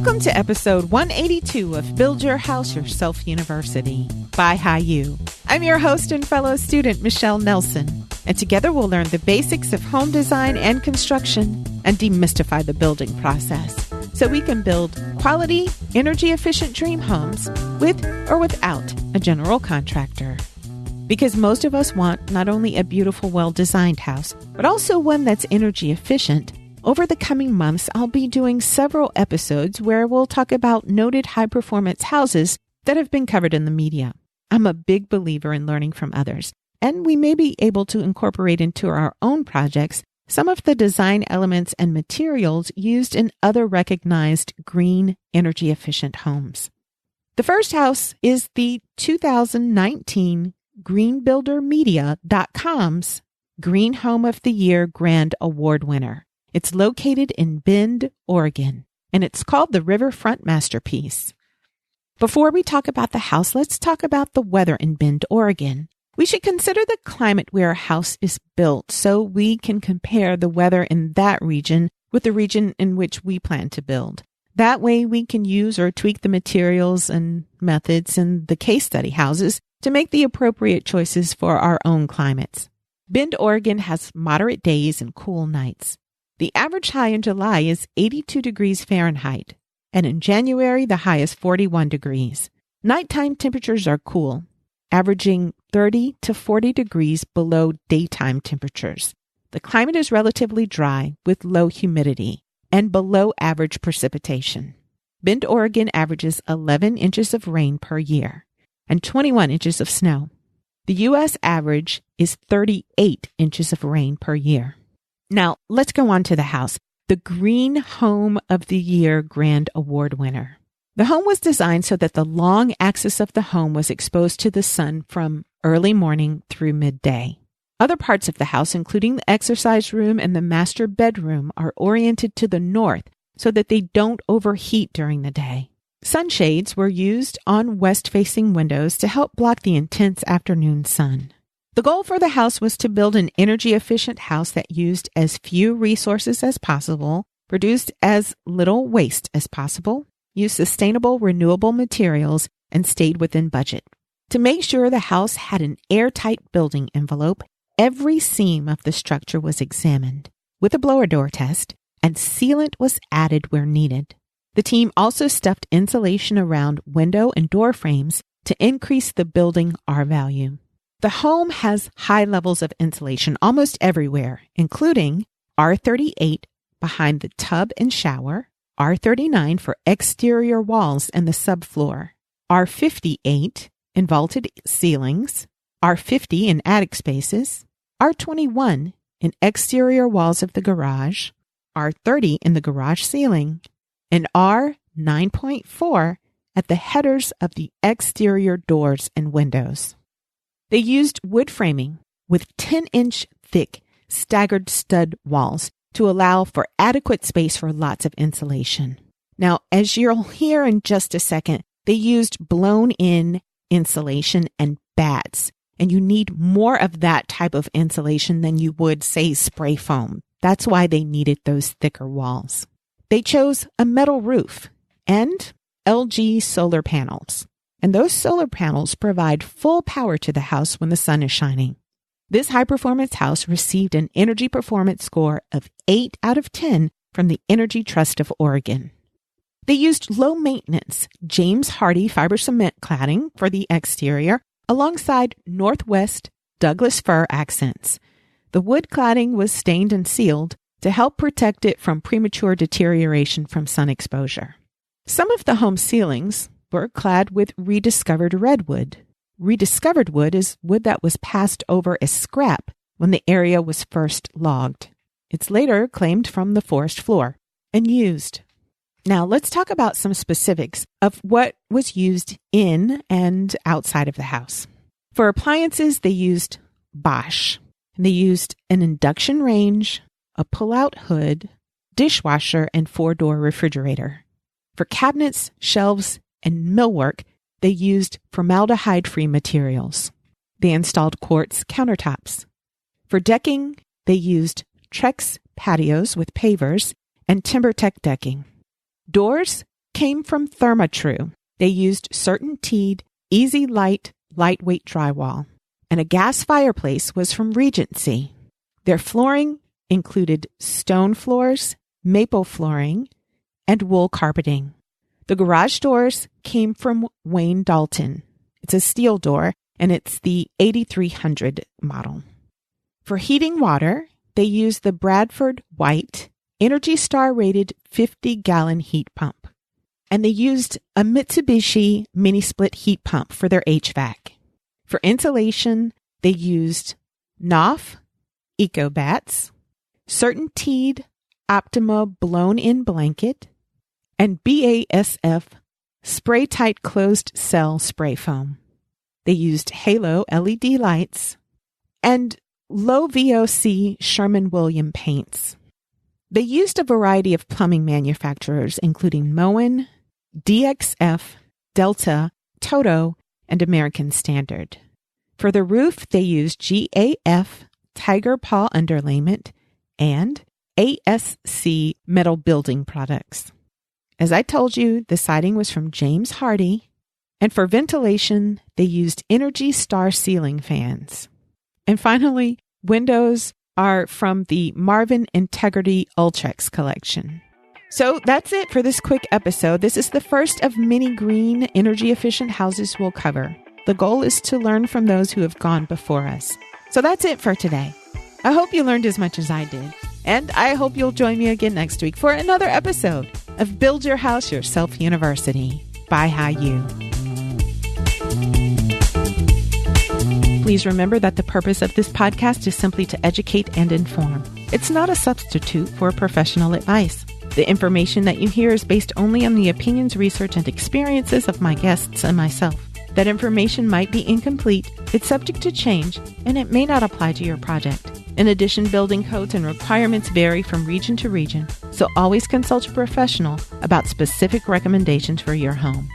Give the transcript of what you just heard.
Welcome to episode 182 of Build Your House Yourself University by BYHYU. I'm your host and fellow student, Michelle Nelson, and together we'll learn the basics of home design and construction and demystify the building process so we can build quality, energy-efficient dream homes with or without a general contractor. Because most of us want not only a beautiful, well-designed house, but also one that's energy efficient. Over the coming months, I'll be doing several episodes where we'll talk about noted high-performance houses that have been covered in the media. I'm a big believer in learning from others, and we may be able to incorporate into our own projects some of the design elements and materials used in other recognized green, energy-efficient homes. The first house is the 2019 GreenBuilderMedia.com's Green Home of the Year Grand Award winner. It's located in Bend, Oregon, and it's called the Riverfront Masterpiece. Before we talk about the house, let's talk about the weather in Bend, Oregon. We should consider the climate where a house is built so we can compare the weather in that region with the region in which we plan to build. That way we can use or tweak the materials and methods in the case study houses to make the appropriate choices for our own climates. Bend, Oregon has moderate days and cool nights. The average high in July is 82 degrees Fahrenheit, and in January, the high is 41 degrees. Nighttime temperatures are cool, averaging 30 to 40 degrees below daytime temperatures. The climate is relatively dry with low humidity and below average precipitation. Bend, Oregon averages 11 inches of rain per year and 21 inches of snow. The U.S. average is 38 inches of rain per year. Now, let's go on to the house, the Green Home of the Year Grand Award winner. The home was designed so that the long axis of the home was exposed to the sun from early morning through midday. Other parts of the house, including the exercise room and the master bedroom, are oriented to the north so that they don't overheat during the day. Sunshades were used on west-facing windows to help block the intense afternoon sun. The goal for the house was to build an energy-efficient house that used as few resources as possible, produced as little waste as possible, used sustainable, renewable materials, and stayed within budget. To make sure the house had an airtight building envelope, every seam of the structure was examined with a blower door test, and sealant was added where needed. The team also stuffed insulation around window and door frames to increase the building R value. The home has high levels of insulation almost everywhere, including R38 behind the tub and shower, R39 for exterior walls and the subfloor, R58 in vaulted ceilings, R50 in attic spaces, R21 in exterior walls of the garage, R30 in the garage ceiling, and R9.4 at the headers of the exterior doors and windows. They used wood framing with 10-inch thick staggered stud walls to allow for adequate space for lots of insulation. Now, as you'll hear in just a second, they used blown-in insulation and bats, and you need more of that type of insulation than you would, say, spray foam. That's why they needed those thicker walls. They chose a metal roof and LG solar panels. And those solar panels provide full power to the house when the sun is shining. This high-performance house received an energy performance score of 8 out of 10 from the Energy Trust of Oregon. They used low-maintenance James Hardie fiber cement cladding for the exterior alongside Northwest Douglas fir accents. The wood cladding was stained and sealed to help protect it from premature deterioration from sun exposure. Some of the home ceilings were clad with rediscovered redwood. Rediscovered wood is wood that was passed over as scrap when the area was first logged. It's later claimed from the forest floor and used. Now let's talk about some specifics of what was used in and outside of the house. For appliances, they used Bosch. They used an induction range, a pull-out hood, dishwasher, and 4-door refrigerator. For cabinets, shelves, and millwork, they used formaldehyde-free materials. They installed quartz countertops. For decking, they used Trex patios with pavers and TimberTech decking. Doors, came from Therma-Tru. They used CertainTeed Easy Light lightweight drywall. And a gas fireplace was from Regency. Their flooring included stone floors, maple flooring, and wool carpeting. The garage doors came from Wayne Dalton. It's a steel door, and it's the 8300 model. For heating water, they used the Bradford White Energy Star rated 50-gallon heat pump. And they used a Mitsubishi mini split heat pump for their HVAC. For insulation, they used Knopf EcoBats, CertainTeed Optima blown-in blanket, and BASF spray-tight closed cell spray foam. They used Halo LED lights and low VOC Sherman-Williams paints. They used a variety of plumbing manufacturers, including Moen, DXF, Delta, Toto, and American Standard. For the roof, they used GAF Tiger Paw Underlayment and ASC Metal Building Products. As I told you, the siding was from James Hardie, and for ventilation, they used Energy Star ceiling fans. And finally, windows are from the Marvin Integrity Ultrex collection. So that's it for this quick episode. This is the first of many green, energy-efficient houses we'll cover. The goal is to learn from those who have gone before us. So that's it for today. I hope you learned as much as I did. And I hope you'll join me again next week for another episode of Build Your House Yourself University by BYHYU. Please remember that the purpose of this podcast is simply to educate and inform. It's not a substitute for professional advice. The information that you hear is based only on the opinions, research, and experiences of my guests and myself. That information might be incomplete, it's subject to change, and it may not apply to your project. In addition, building codes and requirements vary from region to region, so always consult a professional about specific recommendations for your home.